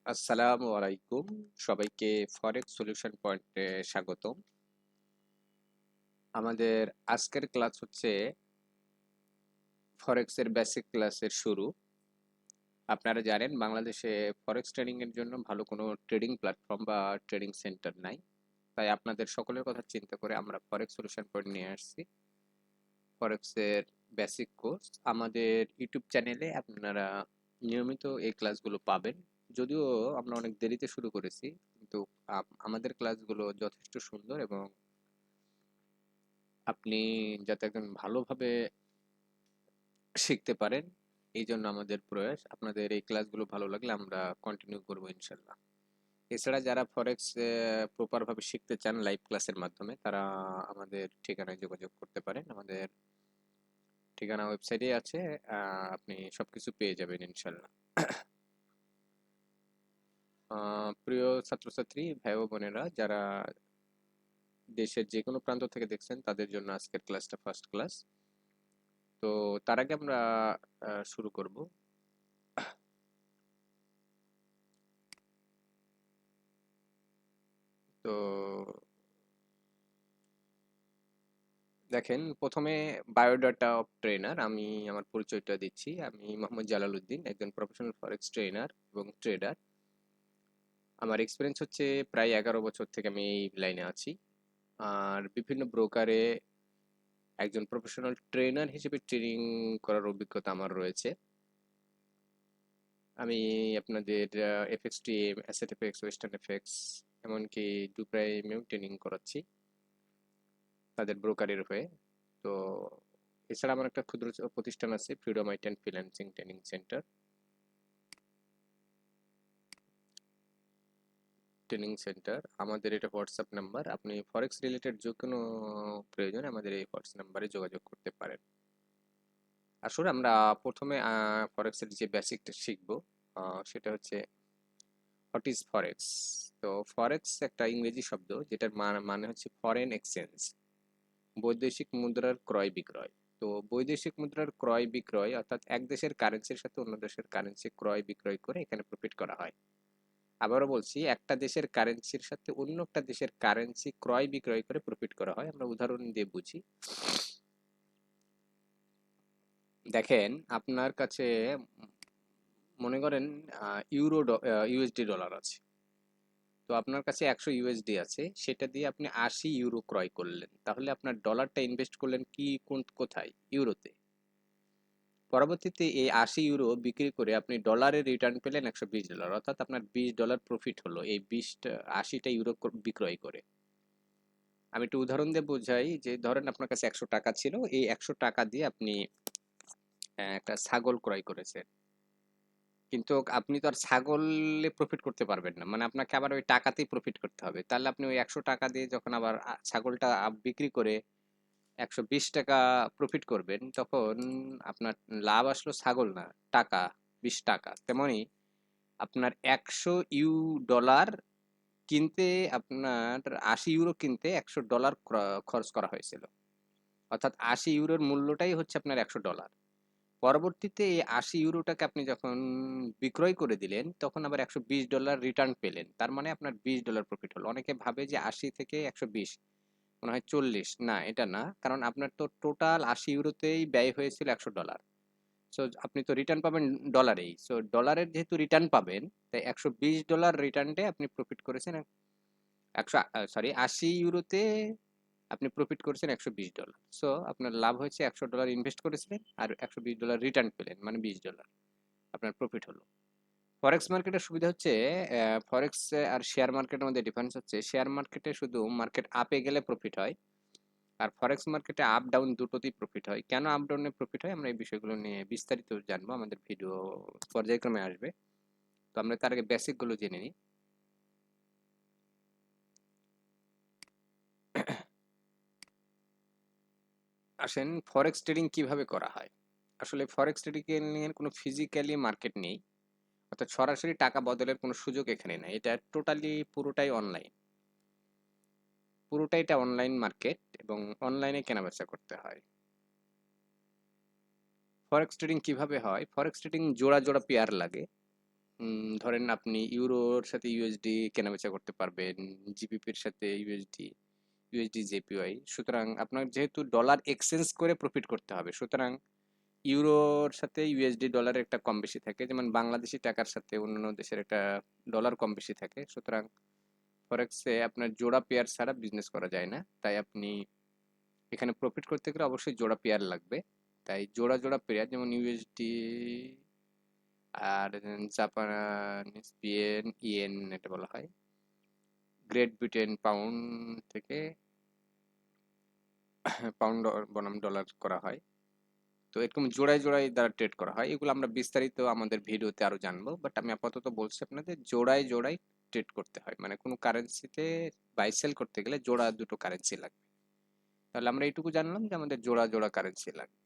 আসসালামু আলাইকুম। সবাইকে ফরেক্স সলিউশন পয়েন্টে স্বাগতম। আমাদের আজকের ক্লাস হচ্ছে ফরেক্সের বেসিক ক্লাসের শুরু। আপনারা জানেন বাংলাদেশে ফরেক্স ট্রেডিং এর জন্য ভালো কোনো ট্রেডিং প্ল্যাটফর্ম বা ট্রেডিং সেন্টার নাই। তাই আপনাদের সকলের কথা চিন্তা করে আমরা ফরেক্স সলিউশন পয়েন্ট নিয়ে আসছি ফরেক্সের বেসিক কোর্স। আমাদের ইউটিউব চ্যানেলে আপনারা নিয়মিত এই ক্লাসগুলো পাবেন। যদিও আমরা অনেক দেরিতে শুরু করেছি, কিন্তু আমাদের ক্লাসগুলো যথেষ্ট সুন্দর এবং আপনি যাতে একদম ভালোভাবে শিখতে পারেন, এই জন্য আমাদের প্রয়াস। আপনাদের এই ক্লাসগুলো ভালো লাগলে আমরা কন্টিনিউ করবো ইনশাল্লাহ। এছাড়া যারা ফরেক্স প্রপার ভাবে শিখতে চান লাইভ ক্লাসের মাধ্যমে, তারা আমাদের ঠিকানায় যোগাযোগ করতে পারেন। আমাদের ঠিকানা ওয়েবসাইটে আছে, আপনি সবকিছু পেয়ে যাবেন ইনশাল্লাহ। প্রিয় ছাত্রছাত্রী ভাই ও বোনেরা, যারা দেশের যে কোনো প্রান্ত থেকে দেখছেন, তাদের জন্য আজকের ক্লাসটা ফার্স্ট ক্লাস। তো তার আগে আমরা শুরু করব। তো দেখেন, প্রথমে বায়োডাটা অফ ট্রেনার। আমি আমার পরিচয়টা দিচ্ছি। আমি মোহাম্মদ জালাল উদ্দিন, একজন প্রফেশনাল ফরেক্স ট্রেনার এবং ট্রেডার। আমার এক্সপিরিয়েন্স হচ্ছে প্রায় 11 বছর থেকে আমি এই লাইনে আছি। আর বিভিন্ন ব্রোকারে একজন প্রফেশনাল ট্রেনার হিসেবে ট্রেনিং করার অভিজ্ঞতা আমার রয়েছে। আমি আপনাদের FX TM, asset FX, western FX, এমনকি ডুপ্রাইমেও ট্রেনিং করাচ্ছি তাদের ব্রোকারের হয়ে। তো এছাড়া আমার একটা ক্ষুদ্র প্রতিষ্ঠান আছে, freedom আইটেন freelancing training centre training centre. আমাদের এটা হোয়াটসঅ্যাপ নাম্বার। আপনি ফরেক্স রিলেটেড যে কোনো প্রয়োজনে আমাদের এই হোয়াটসঅ্যাপ নাম্বারে যোগাযোগ করতে পারেন। আসলে আমরা প্রথমে ফরেক্সের যে বেসিকটা শিখবো, সেটা হচ্ছে হোয়াট ইজ ফরেক্স। তো ফরেক্স একটা ইংরেজি শব্দ, যেটার মানে হচ্ছে ফরেন এক্সচেঞ্জ, বৈদেশিক মুদ্রার ক্রয় বিক্রয়। তো বৈদেশিক মুদ্রার ক্রয় বিক্রয় অর্থাৎ এক দেশের কারেন্সির সাথে অন্য দেশের কারেন্সি ক্রয় বিক্রয় করে এখানে প্রফিট করা হয়। আবারও বলছি, একটা দেশের কারেন্সির সাথে অন্য একটা দেশের কারেন্সি ক্রয় বিক্রয় করে প্রফিট করা হয়। আমরা উদাহরণ দিয়ে বুঝি। দেখেন, আপনার কাছে মনে করেন ইউএসডি ডলার আছে। তো আপনার কাছে 100 ইউএসডি আছে, সেটা দিয়ে আপনি 80 ইউরো ক্রয় করলেন। তাহলে আপনার ডলারটা ইনভেস্ট করলেন কি কোথায়? ইউরোতে। পরবর্তীতে এই 80 ইউরো বিক্রি করে আপনি ডলারের রিটার্ন পেলেন $120, অর্থাৎ আপনার $20 প্রফিট হলো এই 80টা ইউরো বিক্রয় করে। আমি একটু উদাহরণ দিয়ে বোঝাই, যে ধরেন আপনার কাছে 100 টাকা ছিল, এই 100 টাকা দিয়ে আপনি একটা ছাগল ক্রয় করেছেন। কিন্তু আপনি তো আর ছাগলে প্রফিট করতে পারবেন না, মানে আপনাকে আবার ওই টাকাতেই প্রফিট করতে হবে। তাহলে আপনি ওই 100 টাকা দিয়ে যখন আবার ছাগলটা বিক্রি করে 120 টাকা প্রফিট করবেন, তখন আপনার লাভ আসলো ছাগল না, টাকা, 20 টাকা। তেমনি আপনার 100 ডলার কিনতে, আপনার 80 ইউরো কিনতে 100 ডলার খরচ করা হয়েছিল। অর্থাৎ 80 ইউরোর মূল্যটাই হচ্ছে আপনার 100 ডলার। পরবর্তীতে এই 80 ইউরোটাকে আপনি যখন বিক্রয় করে দিলেন, তখন আবার $120 রিটার্ন পেলেন। তার মানে আপনার $20 প্রফিট হলো। অনেকে ভাবে যে 80 থেকে 120 মনে হয় 40, না, এটা না। কারণ আপনার তো টোটাল 80 ইউরোতেই ব্যয় হয়েছিল $100। সো আপনি তো রিটার্ন পাবেন ডলারেই। সো ডলারের যেহেতু রিটার্ন পাবেন, তাই $120 রিটার্নটে আপনি প্রফিট করেছেন 80 ইউরোতে আপনি প্রফিট করেছেন $120। সো আপনার লাভ হয়েছে, $100 ইনভেস্ট করেছিলেন আর $120 রিটার্ন পেলেন, মানে $20 আপনার প্রফিট হলো। ফরেক্স মার্কেটের সুবিধা হচ্ছে, ফরেক্স আর শেয়ার মার্কেটের মধ্যে ডিফারেন্স হচ্ছে, শেয়ার মার্কেটে শুধু মার্কেট আপে গেলে প্রফিট হয়, আর ফরেক্স মার্কেটে আপ ডাউন দুটোতেই প্রফিট হয়। কেন আপ ডাউনে প্রফিট হয়, আমরা এই বিষয়গুলো নিয়ে বিস্তারিত জানবো, আমাদের ভিডিও পর্যায়ক্রমে আসবে। তো আমরা তার আগে বেসিক গুলো জেনে নিই। আসেন, ফরেক্স ট্রেডিং কিভাবে করা হয়। আসলে ফরেক্স ট্রেডিং এর কোনো ফিজিক্যালি মার্কেট নেই, অর্থাৎ সরাসরি টাকা বদলের কোনো সুযোগ এখানে নেই। এটা টোটালি পুরোটাই অনলাইন। পুরোটাই এটা অনলাইন মার্কেট এবং অনলাইনে কেনাবেচা করতে হয়। ফরেক্স ট্রেডিং কিভাবে হয়? ফরেক্স ট্রেডিং জোড়া জোড়া পেয়ার লাগে। ধরেন আপনি ইউরোর সাথে ইউএসডি কেনাবেচা করতে পারবেন, জিবিপির সাথে ইউএসডি, ইউএসডি জেপিওয়াই। সুতরাং আপনার যেহেতু ডলার এক্সচেঞ্জ করে প্রফিট করতে হবে, সুতরাং ইউরোর সাথে ইউএসডি ডলারের একটা কম বেশি থাকে, যেমন বাংলাদেশি টাকার সাথে অন্যান্য দেশের একটা ডলার কম বেশি থাকে। সুতরাং ফরেক্সে আপনার জোড়া পেয়ার ছাড়া বিজনেস করা যায় না, তাই আপনি এখানে প্রফিট করতে গেলে অবশ্যই জোড়া পেয়ার লাগবে। তাই জোড়া জোড়া পেয়ার, যেমন ইউএসডি আর জাপানিজ ইয়েন, ইয়েন এটা বলা হয়, গ্রেট ব্রিটেন পাউন্ড থেকে পাউন্ড বনাম ডলার করা হয়। তো এরকম জোড়ায় জোড়ায় দ্বারা ট্রেড করা হয়। এগুলো আমরা বিস্তারিত আমাদের ভিডিওতে আরো জানবো, বাট আমি আপাতত বলছি আপনাদের জোড়ায় জোড়ায় ট্রেড করতে হয়, মানে কোনো কারেন্সিতে বাই সেল করতে গেলে জোড়া দুটো কারেন্সি লাগবে। তাহলে আমরা এইটুকু জানলাম যে আমাদের জোড়া জোড়া কারেন্সি লাগবে।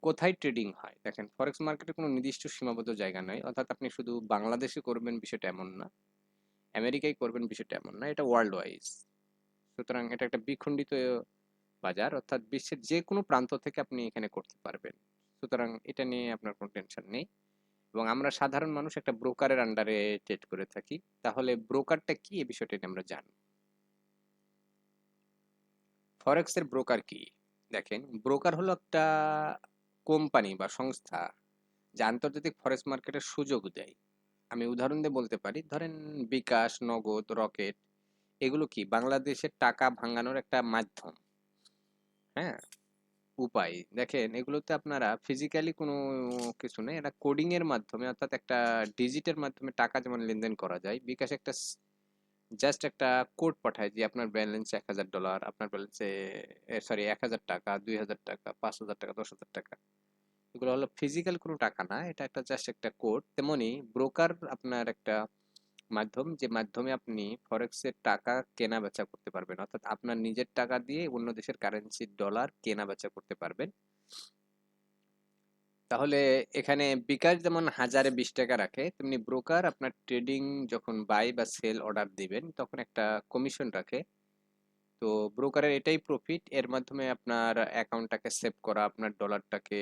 কোথায় ট্রেডিং হয়? দেখেন, ফরেক্স মার্কেটে কোনো নির্দিষ্ট সীমাবদ্ধ জায়গা নাই, অর্থাৎ আপনি শুধু বাংলাদেশে করবেন বিষয়টা এমন না, আমেরিকায় করবেন বিষয়টা এমন না, এটা ওয়ার্ল্ড ওয়াইজ। সুতরাং এটা একটা বিখণ্ডিত বাজার, অর্থাৎ বিশ্বের যে কোনো প্রান্ত থেকে আপনি এখানে করতে পারবেন। সুতরাং এটা নিয়ে আপনার কোনো টেনশন নেই। এবং আমরা সাধারণ মানুষ একটা ব্রোকারের আন্ডারে ট্রেড করে থাকি। তাহলে ব্রোকারটা কি, এই বিষয়টা নিয়ে আমরা জানব। ফরেক্স এর ব্রোকার কি? দেখেন, ব্রোকার হলো একটা কোম্পানি বা সংস্থা যা আন্তর্জাতিক ফরেক্স মার্কেটের সুযোগ দেয়। আমি উদাহরণ দিয়ে বলতে পারি, ধরেন বিকাশ, নগদ, রকেট, এগুলো কি বাংলাদেশের টাকা ভাঙানোর একটা মাধ্যম। হ্যাঁ, উপায়। দেখেন, এগুলোতে আপনারা ফিজিক্যালি কোনো কিছু নেই, এটা কোডিং এর মাধ্যমে, অর্থাৎ একটা ডিজিটের মাধ্যমে টাকা যেমন লেনদেন করা যায়। বিকাশ একটা জাস্ট একটা কোড পাঠায় যে আপনার ব্যালেন্স $1000, আপনার ব্যালেন্সে সরি 1000 টাকা, 2000 টাকা, 5000 টাকা, 10,000 টাকা। এগুলো হলো ফিজিক্যাল কোনো টাকা না, এটা একটা জাস্ট একটা কোড। তেমনি ব্রোকার আপনার একটা মাধ্যম, যে মাধ্যমে আপনি ফরেক্সের টাকা কেনা বেচা করতে পারবেন, অর্থাৎ আপনার নিজের টাকা দিয়ে অন্য দেশের কারেন্সি ডলার কেনা বেচা করতে পারবেন। তাহলে এখানে বিকাশ যেমন 1020 টাকা রাখে, তেমনি ব্রোকার আপনার ট্রেডিং যখন বাই বা সেল অর্ডার দিবেন তখন একটা কমিশন রাখে। তো ব্রোকারের এটাই প্রফিট, এর মাধ্যমে আপনার অ্যাকাউন্টটাকে সেভ করা, আপনার ডলারটাকে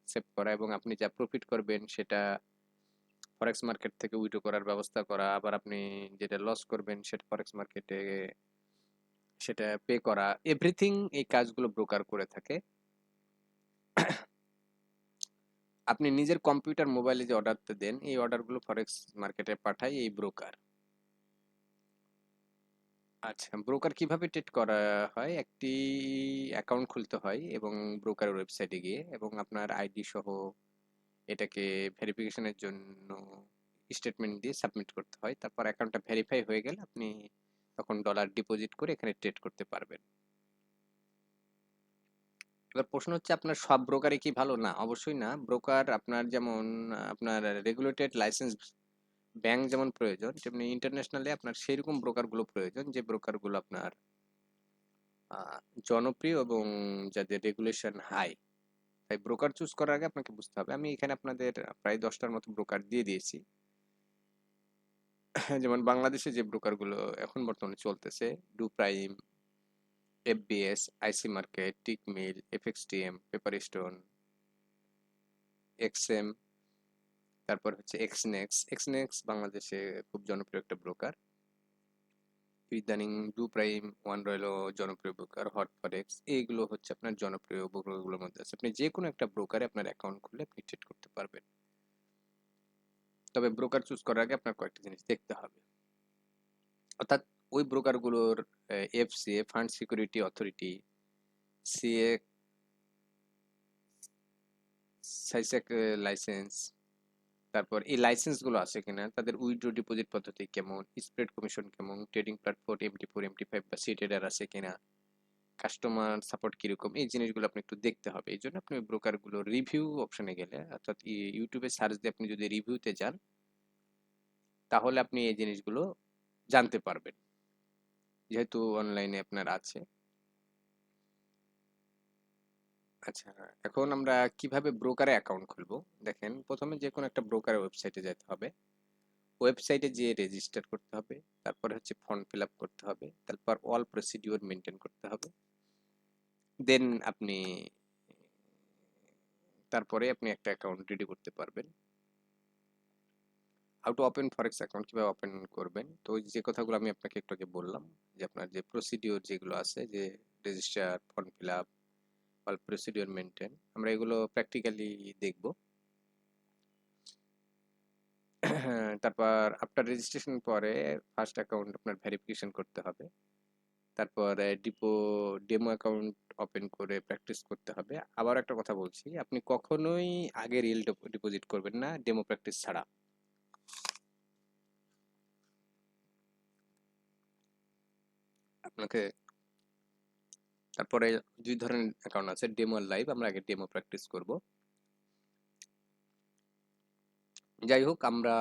সেভ করা, এবং আপনি যা প্রফিট করবেন সেটা ফরেক্স মার্কেট থেকে উইথড্র করার ব্যবস্থা করা, আবার আপনি যেটা লস করবেন সেটা ফরেক্স মার্কেটে সেটা পে করা, এভরিথিং এই কাজগুলো ব্রোকার করে থাকে। আপনি নিজের কম্পিউটার মোবাইলে যে অর্ডারটা দেন, এই অর্ডারগুলো ফরেক্স মার্কেটে পাঠায় এই ব্রোকার। আচ্ছা, ব্রোকার কিভাবে ট্রেড করা হয়? একটি অ্যাকাউন্ট খুলতে হয় এবং ব্রোকারের ওয়েবসাইটে গিয়ে, এবং আপনার আইডি সহ এটাকে ভেরিফিকেশনের জন্য স্টেটমেন্ট দিয়ে সাবমিট করতে হয়। তারপর অ্যাকাউন্টটা ভেরিফাই হয়ে গেলে আপনি তখন ডলার ডিপোজিট করে এখানে ট্রেড করতে পারবেন। এবার প্রশ্ন হচ্ছে, আপনার সব ব্রোকারই কি ভালো? না, অবশ্যই না। ব্রোকার আপনার যেমন আপনার রেগুলেটেড লাইসেন্স ব্যাংক যেমন প্রয়োজন, তেমনি ইন্টারন্যাশনালি আপনার সেইরকম ব্রোকারগুলো প্রয়োজন, যে ব্রোকারগুলো আপনার আহ, জনপ্রিয় এবং যাদের রেগুলেশন হাই। তাই ব্রোকার চুজ করার আগে আপনাকে বুঝতে হবে। আমি এখানে আপনাদের প্রায় 10টার মতো ব্রোকার দিয়ে দিয়েছি। যেমন বাংলাদেশে যে ব্রোকারগুলো এখন বর্তমানে চলতেছে, Doo Prime, FBS, IC Market, Tickmill, FXTM, Pepperstone, XM, তারপর হচ্ছে এক্সনেক্স। এক্সনেক্স বাংলাদেশে খুব জনপ্রিয় একটা ব্রোকার। ইদানিং ডু প্রাইম, ওয়ান রয়েল জনপ্রিয় ব্রোকার, হট ফরেক্স, এইগুলো হচ্ছে আপনার জনপ্রিয় ব্রোকারগুলোর মধ্যে আছে। আপনি যে কোনো একটা ব্রোকারে আপনার অ্যাকাউন্ট খুলে আপনি ট্রেড করতে পারবেন। তবে ব্রোকার চুজ করার আগে আপনার কয়েকটা জিনিস দেখতে হবে, অর্থাৎ ওই ব্রোকারগুলোর FCA, fund security authority, CA, CySEC licence, তারপর এই লাইসেন্সগুলো আছে কিনা, তাদের উইথড্র ডিপোজিট পদ্ধতি কেমন, স্প্রেড কমিশন কেমন, ট্রেডিং প্ল্যাটফর্ম MT4, MT5 বা সি ট্রেডার আছে কিনা, কাস্টমার সাপোর্ট কিরকম, এই জিনিসগুলো আপনি একটু দেখতে হবে। এই জন্য আপনি ব্রোকারগুলো রিভিউ অপশনে গেলে, অর্থাৎ ইউটিউবে সার্চ দিয়ে আপনি যদি রিভিউতে যান, তাহলে আপনি এই জিনিসগুলো জানতে পারবেন, যেহেতু অনলাইনে আপনার আছে। আচ্ছা, এখন আমরা কিভাবে ব্রোকারে অ্যাকাউন্ট খুলবো? দেখেন, প্রথমে যে কোনো একটা ব্রোকারের ওয়েবসাইটে যেতে হবে, ওয়েবসাইটে যেয়ে রেজিস্টার করতে হবে, তারপরে হচ্ছে ফর্ম ফিল আপ করতে হবে, তারপর অল প্রসিডিওর মেনটেন করতে হবে, দেন আপনি তারপরে আপনি একটা অ্যাকাউন্ট রেডি করতে পারবেন। How to open forex account, কিভাবে ওপেন করবেন। তো ওই যে কথাগুলো আমি আপনাকে একটু আগে বললাম, যে আপনার যে প্রসিডিওর যেগুলো আছে, যে register, form fill up, all procedure maintain, আমরা এগুলো প্র্যাকটিক্যালি দেখব। তারপর আফটার রেজিস্ট্রেশন পরে ফার্স্ট অ্যাকাউন্ট আপনার ভেরিফিকেশন করতে হবে। তারপরে ডেমো অ্যাকাউন্ট ওপেন করে প্র্যাকটিস করতে হবে। আবার একটা কথা বলছি, আপনি কখনোই আগে রিয়েল ডিপোজিট করবেন না ডেমো প্র্যাকটিস ছাড়া। আপনাকে তারপরে দুই ধরনের অ্যাকাউন্ট আছে, ডেমো আর লাইভ। আমরা আগে ডেমো প্র্যাকটিস করব। যাই হোক, আমরা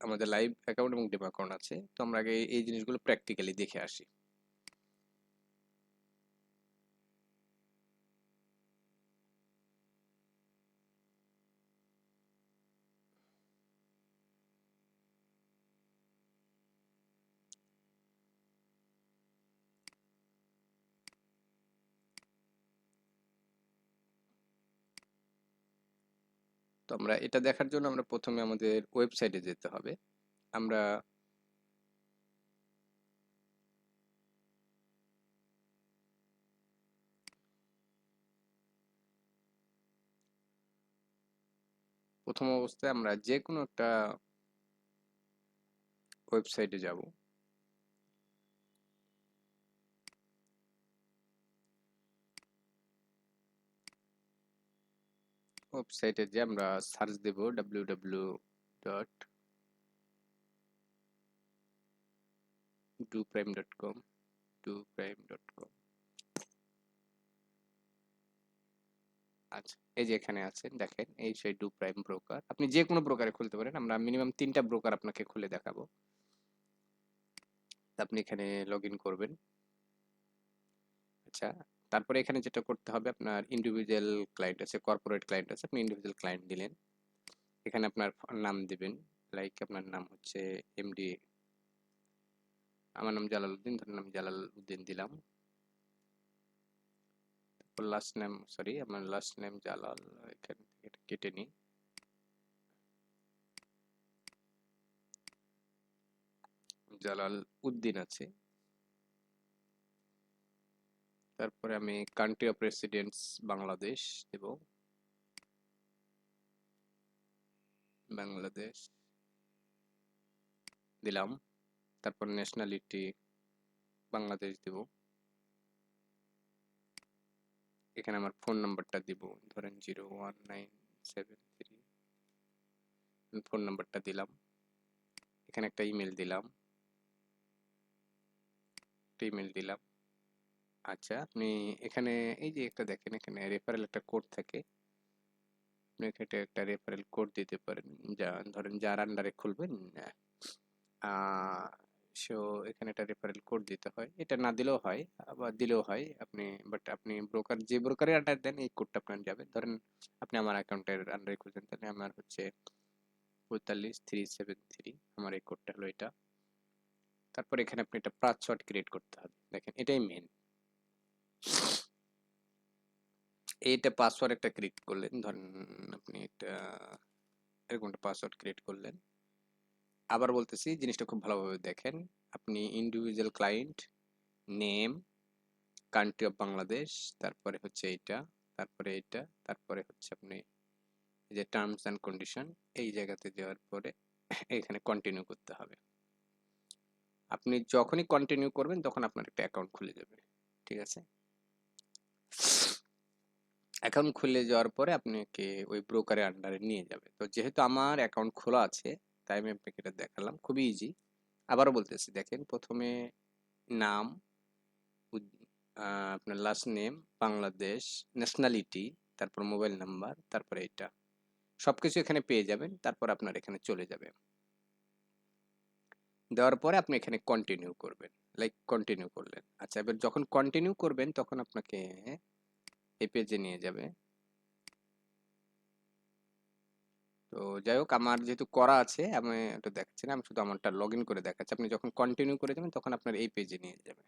আমাদের লাইভ অ্যাকাউন্ট এবং ডেমো অ্যাকাউন্ট আছে, তো আমরা আগে এই জিনিসগুলো প্র্যাকটিক্যালি দেখে আসি। তো আমরা এটা দেখার জন্য আমরা প্রথমে আমাদের ওয়েবসাইটে যেতে হবে। আমরা প্রথম অবস্থায় আমরা যে কোনো একটা ওয়েবসাইটে যাব। ওয়েবসাইটে যে আমরা সার্চ দেব www.doprime.com, doprime.com। আচ্ছা, এই যে এখানে আছেন, দেখেন এই সেই ডু প্রাইম ব্রোকার। আপনি যে কোনো ব্রোকারে খুলতে পারেন, আমরা মিনিমাম 3টা ব্রোকার আপনাকে খুলে দেখাবো। তা আপনি এখানে লগ ইন করবেন। আচ্ছা, তারপরে এখানে যেটা করতে হবে, আপনার ইন্ডিভিজুয়াল ক্লায়েন্ট আছে, কর্পোরেট ক্লায়েন্ট আছে, আপনি ইন্ডিভিজুয়াল ক্লায়েন্ট দিলেন। এখানে আপনার নাম দিবেন, লাইক আপনার নাম হচ্ছে এমডি, আমার নাম জালাল উদ্দিন, ধরেন আমি জালাল উদ্দিন দিলাম। লাস্ট নেম, সরি আমার লাস্ট নেম জালাল, এখান থেকে এটা কেটে নিই। জালাল উদ্দিন আছে। তারপরে আমি কান্ট্রি অফ রেসিডেন্স বাংলাদেশ দেব, বাংলাদেশ দিলাম। তারপর ন্যাশনালিটি বাংলাদেশ দেব। এখানে আমার ফোন নাম্বারটা দিব, ধরেন 01973, ফোন নাম্বারটা দিলাম। এখানে একটা ইমেল দিলাম, আচ্ছা, আপনি এখানে এই যে একটা দেখেন, এখানে রেফারেল একটা কোড থাকে, আপনি এখানে একটা রেফারেল কোড দিতে পারেন। যা ধরেন যার আন্ডারে খুলবেন, আহ সো এখানে একটা রেফারেল কোড দিতে হয়। এটা না দিলেও হয়, আবার দিলেও হয় আপনি, বাট আপনি ব্রোকার, যে ব্রোকারের আন্ডার দেন এই কোডটা আপনার যাবে। ধরেন আপনি আমার অ্যাকাউন্টের আন্ডারে খুলছেন, তাহলে আমার হচ্ছে 44373, আমার এই কোডটা হলো এটা। তারপর এখানে আপনি একটা পাসওয়ার্ড ক্রিয়েট করতে হবে, দেখেন এটাই মেন। এইটা পাসওয়ার্ড একটা ক্রিয়েট করলেন, ধরেন আপনি এটা এরকম একটা পাসওয়ার্ড ক্রিয়েট করলেন। আবার বলতেছি, জিনিসটা খুব ভালোভাবে দেখেন। আপনি individual client name, country of Bangladesh, তারপরে হচ্ছে এইটা, তারপরে এইটা, তারপরে হচ্ছে আপনি এই যে টার্মস অ্যান্ড কন্ডিশন, এই জায়গাতে যাওয়ার পরে এখানে কন্টিনিউ করতে হবে। আপনি যখনই কন্টিনিউ করবেন তখন আপনার একটা অ্যাকাউন্ট খুলে যাবে, ঠিক আছে। অ্যাকাউন্ট খুলে যাওয়ার পরে আপনাকে ওই ব্রোকারের আন্ডারে নিয়ে যাবে। তো যেহেতু আমার অ্যাকাউন্ট খোলা আছে, তাই আমি আপনাকে এটা দেখালাম, খুবই ইজি। আবারও বলতেছি, দেখেন প্রথমে নাম, আপনার লাস্ট নেম, বাংলাদেশ, ন্যাশনালিটি, তারপর মোবাইল নাম্বার, তারপরে এটা সবকিছু এখানে পেয়ে যাবেন। তারপর আপনার এখানে চলে যাবে, দেওয়ার পরে আপনি এখানে কন্টিনিউ করবেন, লাইক কন্টিনিউ করলেন। আচ্ছা, এবার যখন কন্টিনিউ করবেন তখন আপনাকে এই পেজে নিয়ে যাবে। তো যাই হোক, আমার যেহেতু করা আছে আমি এটা দেখাচ্ছি না, আমি শুধু আমারটা লগ ইন করে দেখাচ্ছি। আপনি যখন কন্টিনিউ করে যাবেন তখন আপনার এই পেজে নিয়ে যাবে,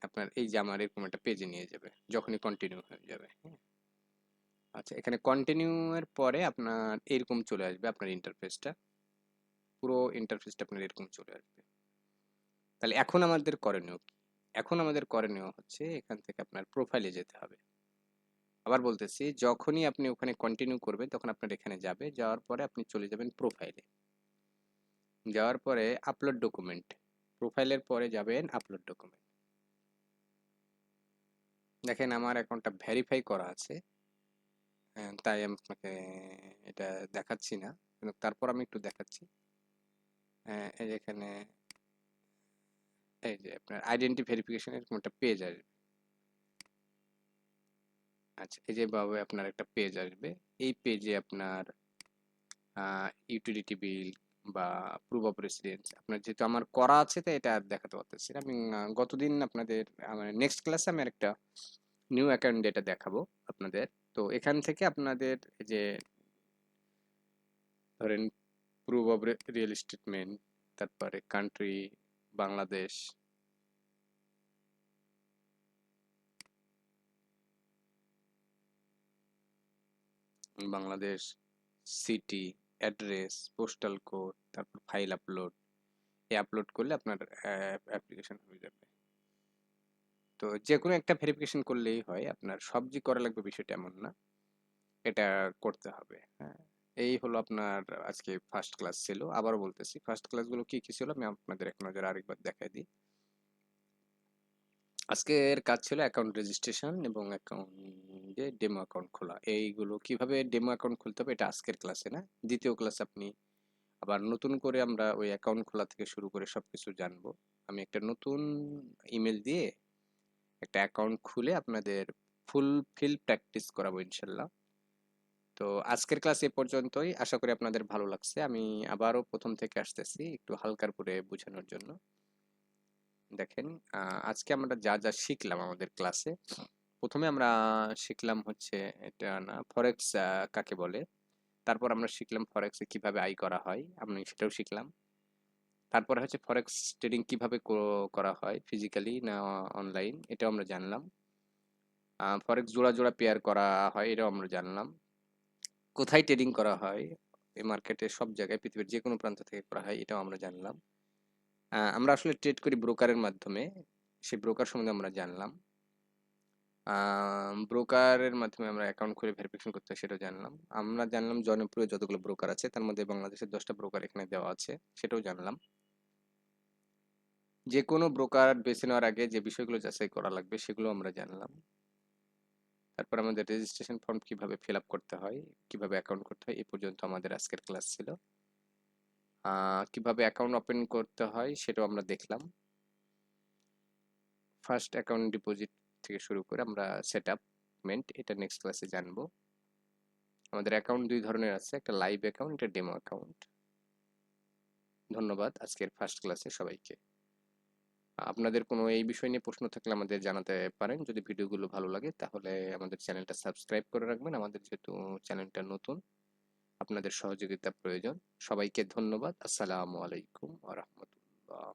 আপনার এই যে আমার এরকম একটা পেজে নিয়ে যাবে যখনই কন্টিনিউ হয়ে যাবে, হ্যাঁ। আচ্ছা, এখানে কন্টিনিউ এর পরে আপনার এরকম চলে আসবে আপনার ইন্টারফেসটা, পুরো ইন্টারফেসটা আপনার এরকম চলে আসবে। তাহলে এখন আমাদের করণীয় কি? এখন আমাদের করণীয় হচ্ছে এখান থেকে আপনার প্রোফাইলে যেতে হবে। আবার বলতেছি, যখনই আপনি ওখানে কন্টিনিউ করবেন তখন আপনার এখানে যাবে, যাওয়ার পরে আপনি চলে যাবেন প্রোফাইলে, যাওয়ার পরে আপলোড ডকুমেন্ট, প্রোফাইলের পরে যাবেন আপলোড ডকুমেন্ট। দেখেন আমার অ্যাকাউন্টটা ভেরিফাই করা আছে, তাই আমি আপনাকে এটা দেখাচ্ছি না, কিন্তু তারপর আমি একটু দেখাচ্ছি। এই যে এখানে, এই যে আপনার আইডেন্টি ভেরিফিকেশন এরকম একটা পেজ আসবে। আচ্ছা, এই যে ভাবে আপনার একটা পেজ আসবে, এই পেজে আপনার ইউটিলিটি বিল বা প্রুফ অফ রেসিডেন্স আপনার, যেহেতু আমার করা আছে তাই এটা আর দেখাতে পারতেছি না। আমি গতদিন আপনাদের আমার নেক্সট ক্লাসে আমি একটা নিউ অ্যাকাউন্ট ডেটা দেখাবো আপনাদের। তো এখান থেকে আপনাদের এই যে ধরেন প্রুফ অফ রিয়েল স্টেটমেন্ট, তারপরে country Bangladesh, Bangladesh city, address, postal code, তারপর ফাইল আপলোড, এই আপলোড করলে আপনার অ্যাপ্লিকেশন হয়ে যাবে। তো যে কোনো একটা ভেরিফিকেশন করলেই হয়, আপনার সব যে করা লাগবে বিষয়টা এমন না, এটা করতে হবে। হ্যাঁ, এই হলো আপনার আজকে ফার্স্ট ক্লাস ছিল। আবারও বলতেছি, ফার্স্ট ক্লাসগুলো কি কি ছিল আমি আপনাদের এক নজরে আরেকবার দেখাই দিই। আজকের কাজ ছিল অ্যাকাউন্ট রেজিস্ট্রেশন এবং অ্যাকাউন্টে ডেমো অ্যাকাউন্ট খোলা। এইগুলো কিভাবে ডেমো অ্যাকাউন্ট খুলতে হবে এটা আজকের ক্লাসে না, দ্বিতীয় ক্লাসে আপনি আবার নতুন করে আমরা ওই অ্যাকাউন্ট খোলা থেকে শুরু করে সবকিছু জানবো। আমি একটা নতুন ইমেল দিয়ে একটা অ্যাকাউন্ট খুলে আপনাদের ফুলফিল প্র্যাকটিস করাবো ইনশাল্লাহ। তো আজকের ক্লাস এ পর্যন্তই, আশা করি আপনাদের ভালো লাগছে। আমি আবারও প্রথম থেকে আসতেছি একটু হালকার করে বোঝানোর জন্য। দেখেন, আজকে আমরা যা যা শিখলাম আমাদের ক্লাসে, প্রথমে আমরা শিখলাম হচ্ছে এটা না ফরেক্স কাকে বলে, তারপর আমরা শিখলাম ফরেক্সে কিভাবে আয় করা হয়, আমি সেটাও শিখলাম। তারপরে হচ্ছে ফরেক্স ট্রেডিং কিভাবে করা হয়, ফিজিক্যালি না অনলাইন, এটাও আমরা জানলাম। ফরেক্স জোড়া জোড়া পেয়ার করা হয়, এটাও আমরা জানলাম। কোথায় ট্রেডিং করা হয়, এই মার্কেটে সব জায়গায় পৃথিবীর যে কোনো প্রান্ত থেকে করা হয়, এটাও আমরা জানলাম। আমরা আসলে ট্রেড করি ব্রোকারের মাধ্যমে, সেই ব্রোকার সম্বন্ধে আমরা জানলাম। ব্রোকারের মাধ্যমে আমরা অ্যাকাউন্ট খুলে ভেরিফিকেশন করতে হয় সেটাও জানলাম। আমরা জানলাম জনপ্রিয় যতগুলো ব্রোকার আছে তার মধ্যে বাংলাদেশের 10টা ব্রোকার এখানে দেওয়া আছে, সেটাও জানলাম। যে কোনো ব্রোকার বেছে নেওয়ার আগে যে বিষয়গুলো যাচাই করা লাগবে সেগুলো আমরা জানলাম। তারপর আমাদের রেজিস্ট্রেশন ফর্ম কিভাবে ফিল আপ করতে হয়, কিভাবে অ্যাকাউন্ট করতে হয়, এই পর্যন্ত আমাদের আজকের ক্লাস ছিল। কিভাবে অ্যাকাউন্ট ওপেন করতে হয় সেটাও আমরা দেখলাম। ফার্স্ট অ্যাকাউন্ট ডিপোজিট থেকে শুরু করে আমরা সেট আপমেন্ট, এটা নেক্সট ক্লাসে জানবো। আমাদের অ্যাকাউন্ট দুই ধরনের আছে, একটা লাইভ অ্যাকাউন্ট, একটা ডেমো অ্যাকাউন্ট। ধন্যবাদ আজকের ফার্স্ট ক্লাসে সবাইকে। আপনাদের কোনো এই বিষয় নিয়ে প্রশ্ন থাকলে আমাদের জানাতে পারেন। যদি ভিডিওগুলো ভালো লাগে তাহলে আমাদের চ্যানেলটা সাবস্ক্রাইব করে রাখবেন। আমাদের যেহেতু চ্যানেলটা নতুন, আপনাদের সহযোগিতা প্রয়োজন। সবাইকে ধন্যবাদ। আসসালামু আলাইকুম ওয়া রাহমাতুল্লাহ।